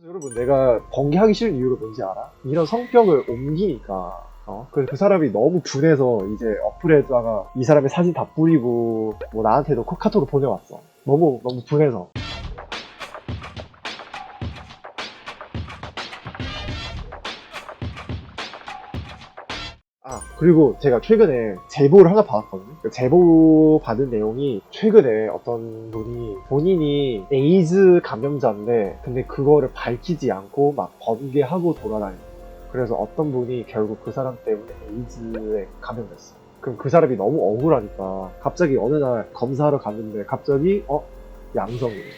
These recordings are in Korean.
그래서 여러분, 내가 번개하기 싫은 이유가 뭔지 알아? 이런 성격을 옮기니까 그래서 그 사람이 너무 분해서 이제 어플에다가 이 사람의 사진 다 뿌리고 뭐 나한테도 카톡으로 보내왔어. 너무 분해서. 그리고 제가 최근에 제보를 하나 받았거든요. 그 제보 받은 내용이 최근에 어떤 분이 본인이 에이즈 감염자인데 근데 그거를 밝히지 않고 막 번개하고 돌아다니는 거예요. 그래서 어떤 분이 결국 그 사람 때문에 에이즈에 감염됐어요. 그럼 그 사람이 너무 억울하니까 갑자기 어느 날 검사하러 갔는데 갑자기 양성이에요.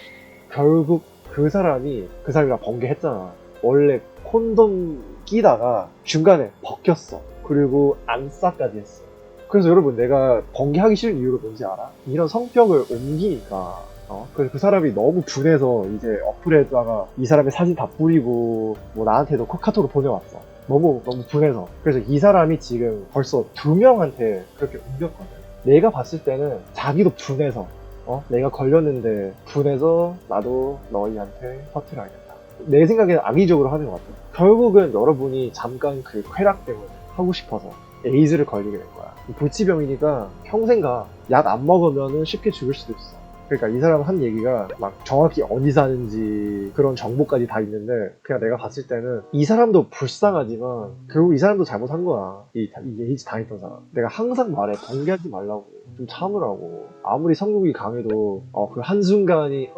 결국 그 사람이랑 번개했잖아. 원래 콘돔 끼다가 중간에 벗겼어. 그리고 안싸까지 했어. 그래서 여러분, 내가 번개하기 싫은 이유가 뭔지 알아? 이런 성격을 옮기니까 그래서 그 사람이 너무 분해서 이제 어플에다가 이 사람의 사진 다 뿌리고 뭐 나한테도 카톡으로 보내왔어. 너무 분해서. 그래서 이 사람이 지금 벌써 2명한테 그렇게 옮겼거든. 내가 봤을 때는 자기도 분해서 내가 걸렸는데 분해서 나도 너희한테 퍼뜨려야겠다. 내 생각에는 악의적으로 하는 것 같아. 결국은 여러분이 잠깐 그 쾌락 때문에 하고 싶어서 에이즈를 걸리게 된 거야. 불치병이니까 평생 가. 약 안 먹으면 쉽게 죽을 수도 있어. 그러니까 이 사람 한 얘기가 막 정확히 어디 사는지 그런 정보까지 다 있는데, 그냥 내가 봤을 때는 이 사람도 불쌍하지만 결국 이 사람도 잘못한 거야. 이 에이즈 당했던 사람. 내가 항상 말해, 번개하지 말라고. 좀 참으라고. 아무리 성욕이 강해도 그 한순간이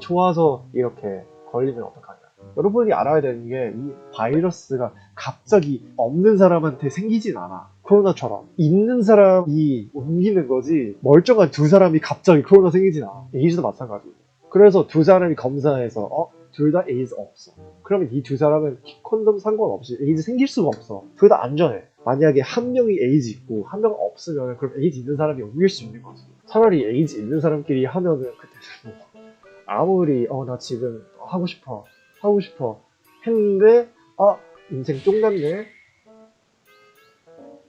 좋아서 이렇게 걸리면 어떡하냐. 여러분이 알아야 되는 게, 이 바이러스가 갑자기 없는 사람한테 생기진 않아. 코로나처럼 있는 사람이 옮기는 거지, 멀쩡한 두 사람이 갑자기 코로나 생기진 않아. 에이즈도 마찬가지고. 그래서 두 사람이 검사해서 둘 다 에이즈 없어. 그러면 이 두 사람은 콘돔 상관없이 에이즈 생길 수가 없어. 둘 다 안전해. 만약에 한 명이 에이즈 있고 한 명 없으면 그럼 에이즈 있는 사람이 옮길 수 있는 거지. 차라리 에이즈 있는 사람끼리 하면은 그때 아무리 나 지금 하고 싶어 했는데 인생 쫑났네.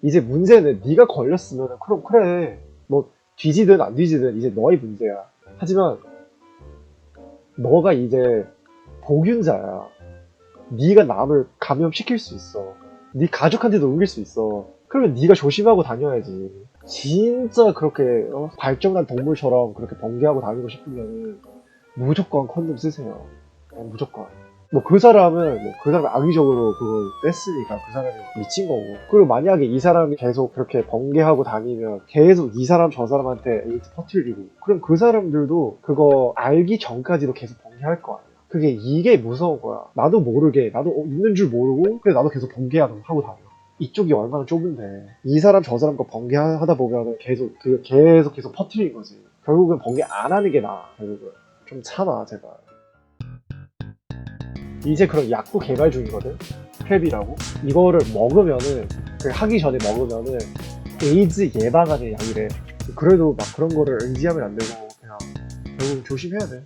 이제 문제는 네가 걸렸으면 그럼 그래, 뭐 뒤지든 안 뒤지든 이제 너의 문제야. 하지만 너가 이제 복균자야. 네가 남을 감염시킬 수 있어. 네 가족한테도 옮길 수 있어. 그러면 네가 조심하고 다녀야지. 진짜 그렇게 발정난 동물처럼 그렇게 번개하고 다니고 싶으면 무조건 콘돔 쓰세요. 무조건. 그 사람은 악의적으로 그걸 뺐으니까 그 사람이 미친 거고. 그리고 만약에 이 사람이 계속 그렇게 번개하고 다니면 계속 이 사람 저 사람한테 에이즈 퍼뜨리고, 그럼 그 사람들도 그거 알기 전까지도 계속 번개할 거 아니야. 이게 무서운 거야. 나도 모르게, 나도 있는 줄 모르고 그래 나도 계속 번개하고 다녀. 이쪽이 얼마나 좁은데 이 사람 저 사람 거 번개하다 보면은 계속 퍼뜨리는 거지. 결국은 번개 안 하는 게 나아. 결국은 좀 참아, 제발. 이제 그런 약도 개발 중이거든. 프랩이라고. 이거를 먹으면은, 하기 전에 먹으면은 에이즈 예방하는 약이래. 그래도 막 그런 거를 의지하면 안 되고 그냥 결국 조심해야 돼.